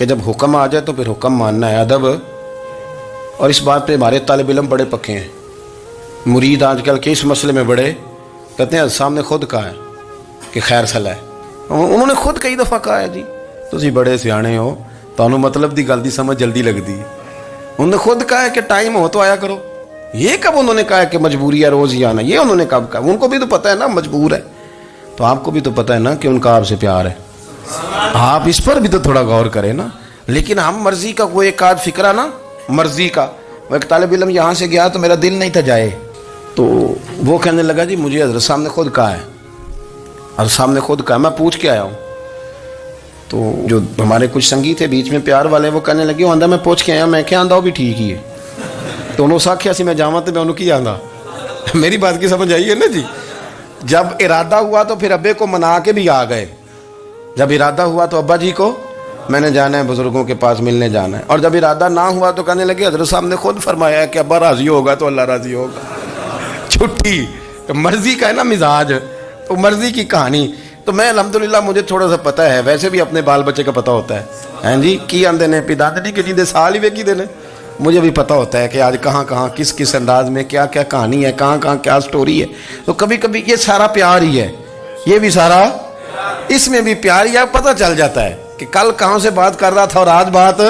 کہ جب حکم آ جائے تو پھر حکم ماننا ہے، ادب. اور اس بات پہ ہمارے طالب علم بڑے پکے ہیں. مرید آج کل کے اس مسئلے میں بڑے کہتے ہیں صاحب نے خود کہا ہے کہ خیر صلاح ہے. انہوں نے خود کئی دفعہ کہا ہے جی تسی بڑے سیانے ہو، تانوں مطلب دی گل دی سمجھ جلدی لگتی ہے. انہوں نے خود کہا ہے کہ ٹائم ہو تو آیا کرو. یہ کب انہوں نے کہا ہے کہ مجبوری ہے روز ہی آنا؟ یہ انہوں نے کب کہا؟ ان کو بھی تو پتہ ہے نا مجبور ہے. تو آپ کو بھی تو پتہ ہے نا کہ ان کا آپ سے پیار ہے. آپ اس پر بھی تو تھوڑا غور کریں نا. لیکن ہم مرضی کا وہ ایک آدھ فکرہ نا، مرضی کا. وہ ایک طالب علم یہاں سے گیا تو میرا دل نہیں تھا جائے، تو وہ کہنے لگا جی مجھے حضرت صاحب نے خود کہا ہے، حضرت صاحب نے خود کہا. میں پوچھ کے آیا ہوں. تو جو ہمارے کچھ سنگی تھے بیچ میں پیار والے، وہ کہنے لگے وہ آندہ میں پوچھ کے آیا. میں کیا آندہ وہ بھی ٹھیک ہی ہے. تو انہوں ساکھیا سی میں جاواں تے میں انہوں کی آندہ. میری بات کی سمجھ آئی ہے نا جی. جب ارادہ ہوا تو پھر ابے کو منا کے بھی آ گئے. جب ارادہ ہوا تو ابا جی کو میں نے جانا ہے بزرگوں کے پاس ملنے جانا ہے. اور جب ارادہ نہ ہوا تو کہنے لگے حضرت صاحب نے خود فرمایا ہے کہ ابا راضی ہوگا تو اللہ راضی ہوگا. چھٹی مرضی کا ہے نا مزاج، تو مرضی کی کہانی. تو میں الحمدللہ مجھے تھوڑا سا پتہ ہے، ویسے بھی اپنے بال بچے کا پتہ ہوتا ہے. ہیں جی کی آندے نے پیدادی کے جیندے سال ہی ویکھی دے نے. مجھے بھی پتہ ہوتا ہے کہ آج کہاں کہاں کس کس انداز میں کیا کیا کہانی ہے، کہاں کہاں کیا سٹوری ہے. تو کبھی کبھی یہ سارا پیار ہی ہے، یہ بھی سارا اس میں بھی پیار ہی ہے. پتہ چل جاتا ہے کہ کل کہاں سے بات کر رہا تھا اور آج بات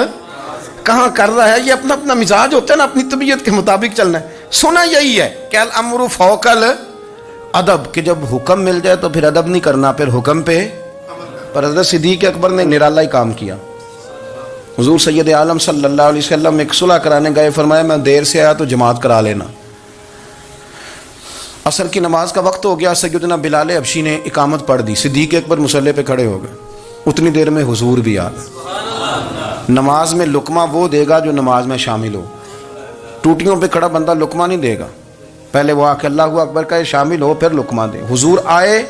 کہاں کر رہا ہے. یہ اپنا اپنا مزاج ہوتا ہے نا، اپنی طبیعت کے مطابق چلنا ہے. سنا یہی ہے کہ الامر فوق الادب، کہ جب حکم مل جائے تو پھر ادب نہیں کرنا، پھر حکم پہ. پر حضرت صدیق اکبر نے نرالا ہی کام کیا. حضور سید عالم صلی اللہ علیہ وسلم ایک صلح کرانے گئے، فرمایا میں دیر سے آیا تو جماعت کرا لینا. عصر کی نماز کا وقت ہو گیا، سیدنا بلال حبشی نے اقامت پڑھ دی. صدیق اکبر مصلی پہ کھڑے ہو گئے. اتنی دیر میں حضور بھی آ گئے. نماز میں لقمہ وہ دے گا جو نماز میں شامل ہو. ٹوٹیوں پہ کھڑا بندہ لقمہ نہیں دے گا، پہلے وہ آ کے اللہ اکبر کا شامل ہو پھر لقمہ دے. حضور آئے،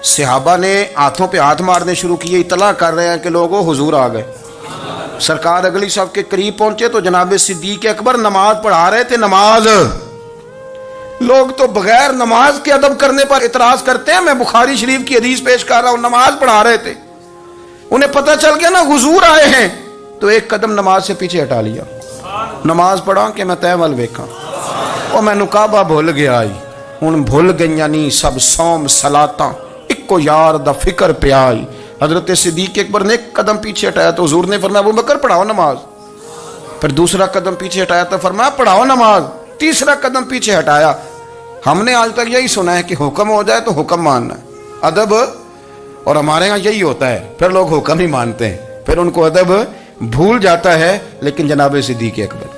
صحابہ نے ہاتھوں پہ ہاتھ مارنے شروع کیے، اطلاع کر رہے ہیں کہ لوگوں حضور آ گئے. سرکار اگلی صف کے قریب پہنچے تو جناب صدیق اکبر نماز پڑھا رہے تھے. نماز لوگ تو بغیر نماز کے ادب کرنے پر اعتراض کرتے ہیں. میں بخاری شریف کی حدیث پیش کر رہا ہوں، نماز پڑھا رہے تھے. انہیں پتہ چل گیا نا حضور آئے ہیں، تو ایک قدم نماز سے پیچھے ہٹا لیا. نماز پڑھا کہ میں تیمل ویکھاں، اور میں نکابہ بھول گیا آئی. ہن بھول گئیاں نہیں سب سوم صلاتاں، اکو یار دا فکر پہ آئی. حضرت صدیق اکبر نے ایک قدم پیچھے ہٹایا تو حضور نے فرمایا ابو بکر پڑھاؤ نماز. پھر دوسرا قدم پیچھے ہٹایا تو فرمایا پڑھاؤ نماز. تیسرا قدم پیچھے ہٹایا. ہم نے آج تک یہی سنا ہے کہ حکم ہو جائے تو حکم ماننا ہے، ادب. اور ہمارے ہاں یہی ہوتا ہے، پھر لوگ حکم ہی مانتے ہیں، پھر ان کو ادب بھول جاتا ہے. لیکن جناب صدیق اکبر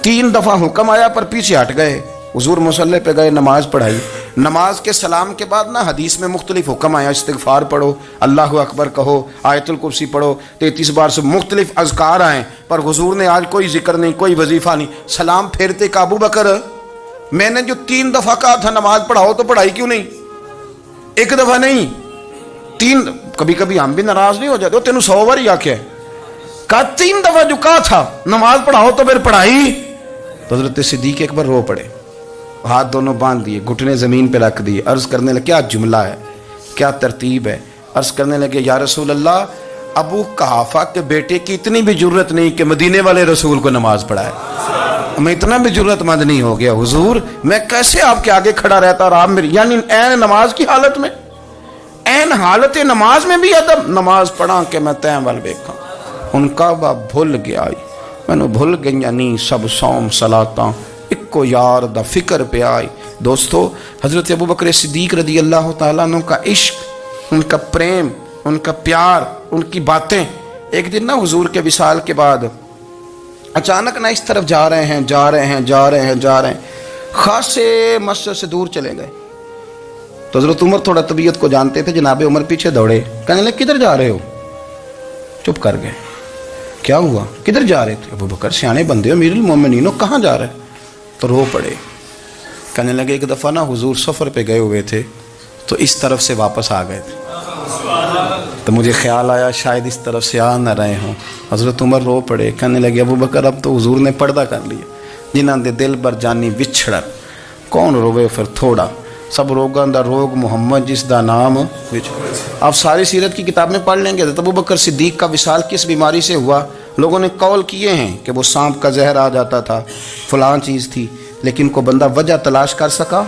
3 دفعہ حکم آیا پر پیچھے ہٹ گئے. حضور مصلی پہ گئے، نماز پڑھائی. نماز کے سلام کے بعد نا حدیث میں مختلف حکم آیا، استغفار پڑھو، اللہ اکبر کہو، آیت الکرسی پڑھو، 33 بار سے مختلف اذکار آئیں. پر حضور نے آج کوئی ذکر نہیں، کوئی وظیفہ نہیں. سلام پھیرتے کہ ابو بکر میں نے جو 3 دفعہ کہا تھا نماز پڑھاؤ تو پڑھائی کیوں نہیں؟ ایک دفعہ نہیں 3. کبھی کبھی ہم بھی ناراض نہیں ہو جاتے، تینوں 100 بار ہی آکھیا ہے، کہا 3 دفعہ جو کہا تھا نماز پڑھاؤ تو پھر پڑھائی. تو حضرت صدیق اکبر رو پڑے، ہاتھ دونوں باندھ دیے، گھٹنے زمین پہ رکھ دیے. عرض کرنے لگے کیا جملہ ہے، کیا ترتیب ہے. عرض کرنے لگے یا رسول اللہ، ابو قحافہ کے بیٹے کی اتنی بھی جرت نہیں کہ مدینے والے رسول کو نماز پڑھائے. میں اتنا بھی جرت مند نہیں ہو گیا حضور، میں کیسے آپ کے آگے کھڑا رہتا اور آپ میری، یعنی عین نماز کی حالت میں، عین حالت نماز میں بھی ادب. نماز پڑھا کہ میں تیم وال ویکھاں. ان کا با بھول گیا، میں نے بھول گئی نہیں سب سوم صلاتاں، اکو یار دا فکر پہ آئی. دوستو حضرت ابو بکر صدیق رضی اللہ تعالیٰ عنہ کا عشق، ان کا پریم، ان کا پیار، ان کی باتیں. ایک دن نا حضور کے وصال کے بعد اچانک نہ اس طرف جا رہے ہیں، خاصے مسجد سے دور چلے گئے. تو حضرت عمر تھوڑا طبیعت کو جانتے تھے، جناب عمر پیچھے دوڑے، کہنے لگے کدھر جا رہے ہو؟ چپ کر گئے. کیا ہوا؟ کدھر جا رہے تھے؟ ابو بکر سیانے بندے ہو، امیر المومنین ہو، کہاں جا رہے؟ تو رو پڑے. کہنے لگے ایک دفعہ نا حضور سفر پہ گئے ہوئے تھے تو اس طرف سے واپس آ گئے تھے، تو مجھے خیال آیا شاید اس طرف سے آ نہ رہے ہوں. حضرت عمر رو پڑے. کہنے لگے ابو بکر اب تو حضور نے پردہ کر لیا، جنہاں دے دل بر جانی وچھڑن، کون روے پھر تھوڑا. سب روگاں دا روگ محمد جس دا نام. آپ ساری سیرت کی کتاب میں پڑھ لیں گے تو ابو بکر صدیق کا وصال کس بیماری سے ہوا. لوگوں نے قول کیے ہیں کہ وہ سانپ کا زہر آ جاتا تھا، فلاں چیز تھی، لیکن کو بندہ وجہ تلاش کر سکا؟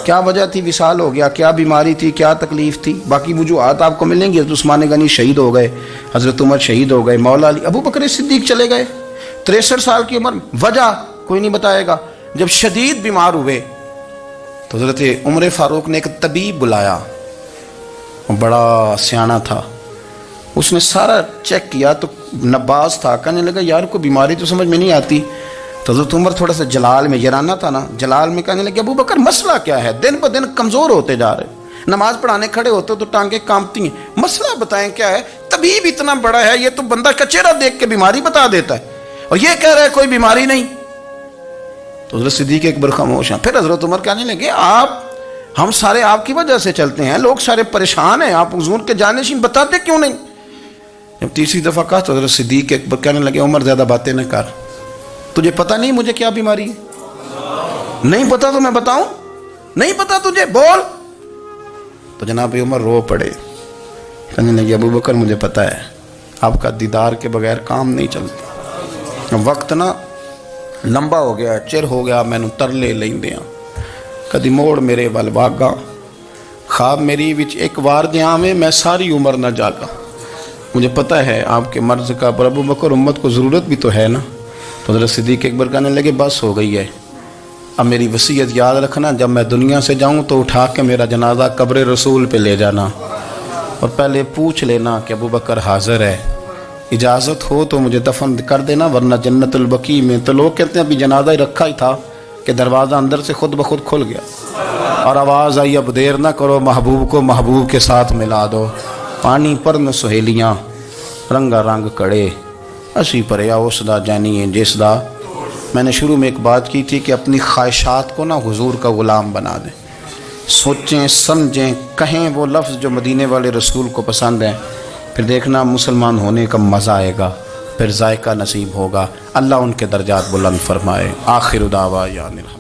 کیا وجہ تھی وصال ہو گیا؟ کیا بیماری تھی؟ کیا تکلیف تھی؟ باقی وجوہات آپ کو ملیں گی. حضرت عثمان غنی شہید ہو گئے، حضرت عمر شہید ہو گئے، مولا علی، ابو بکر صدیق چلے گئے 63 سال کی عمر. وجہ کوئی نہیں بتائے گا. جب شدید بیمار ہوئے تو حضرت عمر فاروق نے ایک طبیب بلایا، وہ بڑا سیاںا تھا. اس نے سارا چیک کیا تو نباز تھا. کہنے لگا یار کوئی بیماری تو سمجھ میں نہیں آتی. تو حضرت عمر تھوڑا سا جلال میں، یرانہ تھا نا، جلال میں کہنے لگے ابو بکر مسئلہ کیا ہے؟ دن بدن کمزور ہوتے جا رہے، نماز پڑھانے کھڑے ہوتے تو ٹانگیں کانپتی ہیں، مسئلہ بتائیں کیا ہے؟ طبیب اتنا بڑا ہے، یہ تو بندہ کا چہرہ دیکھ کے بیماری بتا دیتا ہے، اور یہ کہہ رہا ہے کوئی بیماری نہیں. تو حضرت صدیق اکبر خاموش ہیں. پھر حضرت عمر کہنے لگے ہم سارے آپ کی وجہ سے چلتے ہیں، لوگ سارے پریشان ہیں، آپ حضور کے جانشین بتاتے کیوں نہیں؟ جب تیسری دفعہ کہا تو حضرت صدیق اکبر کہنے لگے عمر زیادہ باتیں نہ کر، تجھے پتہ نہیں مجھے کیا بیماری ہے؟ نہیں پتہ تو میں بتاؤں؟ نہیں پتہ تجھے، بول. تو جناب عمر رو پڑے. کہنے لگے ابو بکر مجھے پتہ ہے، آپ کا دیدار کے بغیر کام نہیں چلتا. وقت نا لمبا ہو گیا، چر ہو گیا، میں ترلے لیندے ہاں. کدی موڑ میرے ول باگا، خواب میری وچ ایک وار جہاں میں ساری عمر نہ جاگا. مجھے پتہ ہے آپ کے مرض کا، پر ابو بکر امت کو ضرورت بھی تو ہے نا. تو حضرت صدیق اکبر کہنے لگے بس ہو گئی ہے، اب میری وصیت یاد رکھنا، جب میں دنیا سے جاؤں تو اٹھا کے میرا جنازہ قبر رسول پہ لے جانا، اور پہلے پوچھ لینا کہ ابو بکر حاضر ہے، اجازت ہو تو مجھے دفن کر دینا، ورنہ جنت البقیع میں. تو لوگ کہتے ہیں ابھی جنازہ ہی رکھا ہی تھا کہ دروازہ اندر سے خود بخود کھل گیا، اور آواز آئی اب دیر نہ کرو، محبوب کو محبوب کے ساتھ ملا دو. پانی پر نہ سہیلیاں رنگا رنگ کڑے، اسی پر یا اس دا جانی ہے جس دا. میں نے شروع میں ایک بات کی تھی کہ اپنی خواہشات کو نا حضور کا غلام بنا دیں، سوچیں سمجھیں کہیں وہ لفظ جو مدینے والے رسول کو پسند ہیں، پھر دیکھنا مسلمان ہونے کا مزہ آئے گا، پھر ذائقہ نصیب ہوگا. اللہ ان کے درجات بلند فرمائے. آخر دعوانا